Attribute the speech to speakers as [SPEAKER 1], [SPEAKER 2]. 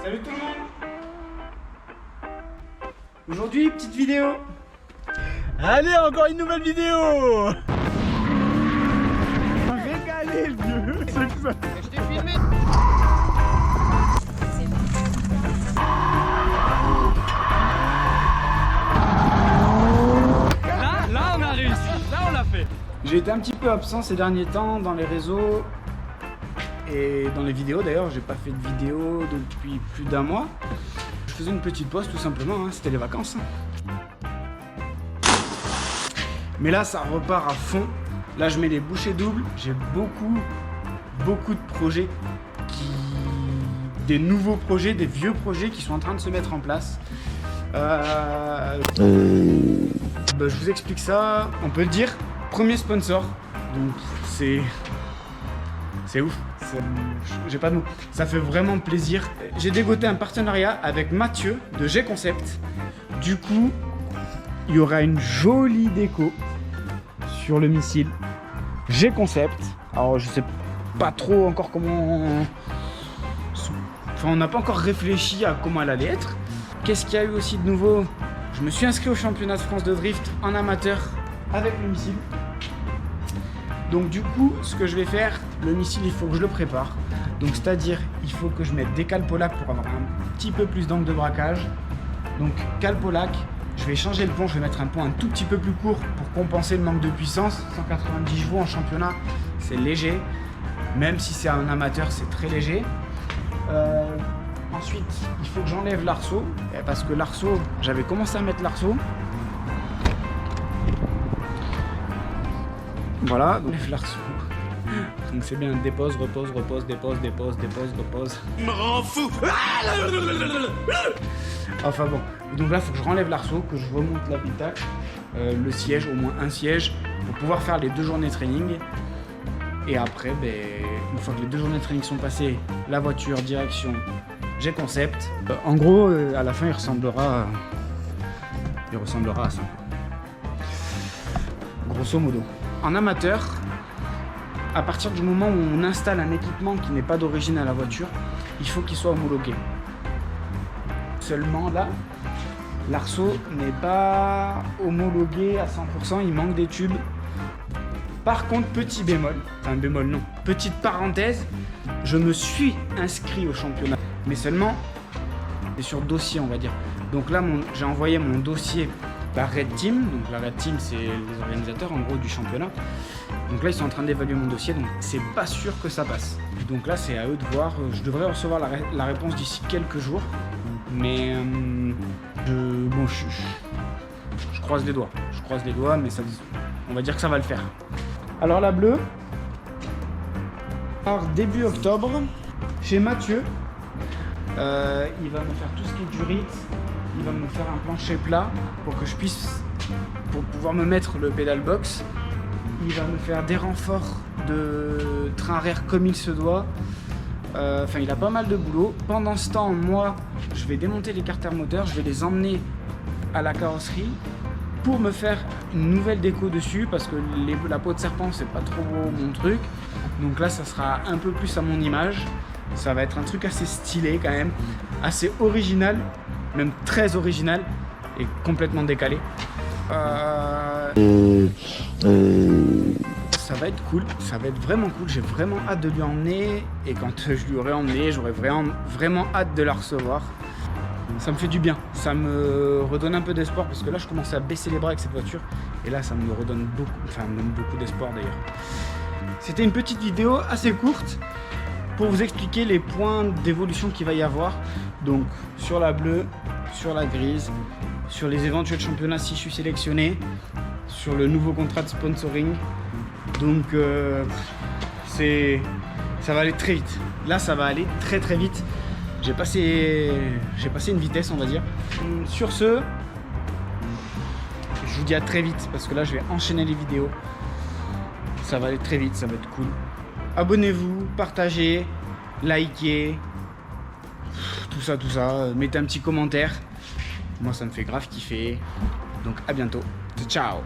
[SPEAKER 1] Salut tout le monde. Aujourd'hui, petite vidéo.
[SPEAKER 2] Allez, encore une nouvelle vidéo. Régalé le vieux. C'est ça.
[SPEAKER 3] Je t'ai filmé.
[SPEAKER 2] Là on a réussi. Là on l'a fait.
[SPEAKER 1] J'ai été un petit peu absent ces derniers temps dans les réseaux et dans les vidéos. D'ailleurs, j'ai pas fait de vidéo depuis plus d'un mois. Je faisais une petite pause tout simplement, hein. C'était les vacances. Mais là, ça repart à fond. Là, je mets les bouchées doubles. J'ai beaucoup de projets des nouveaux projets, des vieux projets qui sont en train de se mettre en place. Je vous explique ça, on peut le dire. Premier sponsor, donc c'est ouf. J'ai pas de mots. Ça fait vraiment plaisir. J'ai dégoté un partenariat avec Mathieu de G-Concept. Du coup, il y aura une jolie déco sur le missile G-Concept. Alors, je sais pas trop encore comment. Enfin, on n'a pas encore réfléchi à comment elle allait être. Qu'est-ce qu'il y a eu aussi de nouveau? Je me suis inscrit au championnat de France de drift en amateur avec le missile. Donc du coup, ce que je vais faire, le missile, il faut que je le prépare. Donc c'est-à-dire, il faut que je mette des calpolacs pour avoir un petit peu plus d'angle de braquage. Donc calpolac, je vais changer le pont, je vais mettre un pont un tout petit peu plus court pour compenser le manque de puissance. 190 chevaux en championnat, c'est léger. Même si c'est un amateur, c'est très léger. Ensuite, il faut que j'enlève l'arceau, parce que l'arceau, j'avais commencé à mettre l'arceau. Voilà, donc j'enlève l'arceau. Donc c'est bien, dépose, repose, repose, dépose, dépose, dépose, repose.
[SPEAKER 2] Il me rend fou.
[SPEAKER 1] Enfin bon, donc là, il faut que je renlève l'arceau, que je remonte l'habitacle, le siège, au moins un siège, pour pouvoir faire les 2 journées de training. Et après, une fois que les 2 journées de training sont passées, la voiture, direction G-Concept. En gros, à la fin, il ressemblera à ça. Grosso modo. En amateur, à partir du moment où on installe un équipement qui n'est pas d'origine à la voiture, il faut qu'il soit homologué. Seulement là, l'arceau n'est pas homologué à 100%, il manque des tubes. Par contre, petit bémol, enfin bémol non, petite parenthèse, je me suis inscrit au championnat, mais seulement c'est sur dossier, on va dire. Donc là, j'ai envoyé mon dossier à Red Team. Donc la Red Team, c'est les organisateurs en gros du championnat. Donc là, ils sont en train d'évaluer mon dossier, donc c'est pas sûr que ça passe. Donc là, c'est à eux de voir. Je devrais recevoir la réponse d'ici quelques jours, mais je croise les doigts. Je croise les doigts, mais ça, on va dire que ça va le faire. Alors la bleue, début octobre, chez Mathieu, il va me faire tout ce qui est du RIT, il va me faire un plancher plat pour que je puisse, pour pouvoir me mettre le pédal box. Il va me faire des renforts de train arrière comme il se doit. Enfin, il a pas mal de boulot. Pendant ce temps, moi, je vais démonter les carters moteurs, je vais les emmener à la carrosserie pour me faire une nouvelle déco dessus, parce que la peau de serpent, c'est pas trop mon truc. Donc là, ça sera un peu plus à mon image. Ça va être un truc assez stylé quand même, assez original, même très original et complètement décalé. Ça va être cool, ça va être vraiment cool. J'ai vraiment hâte de lui emmener, et quand je lui aurai emmené, j'aurai vraiment hâte de la recevoir. Ça me fait du bien, ça me redonne un peu d'espoir, parce que là je commençais à baisser les bras avec cette voiture, et là ça me redonne beaucoup d'espoir d'ailleurs. C'était une petite vidéo assez courte pour vous expliquer les points d'évolution qu'il va y avoir. Donc sur la bleue, sur la grise, sur les éventuels championnats si je suis sélectionné, sur le nouveau contrat de sponsoring. Donc ça va aller très vite. Là ça va aller très vite. J'ai passé une vitesse, on va dire. Sur ce, je vous dis à très vite, parce que là je vais enchaîner les vidéos. Ça va aller très vite, ça va être cool. Abonnez-vous, partagez, likez, tout ça. Mettez un petit commentaire. Moi ça me fait grave kiffer. Donc à bientôt. Ciao.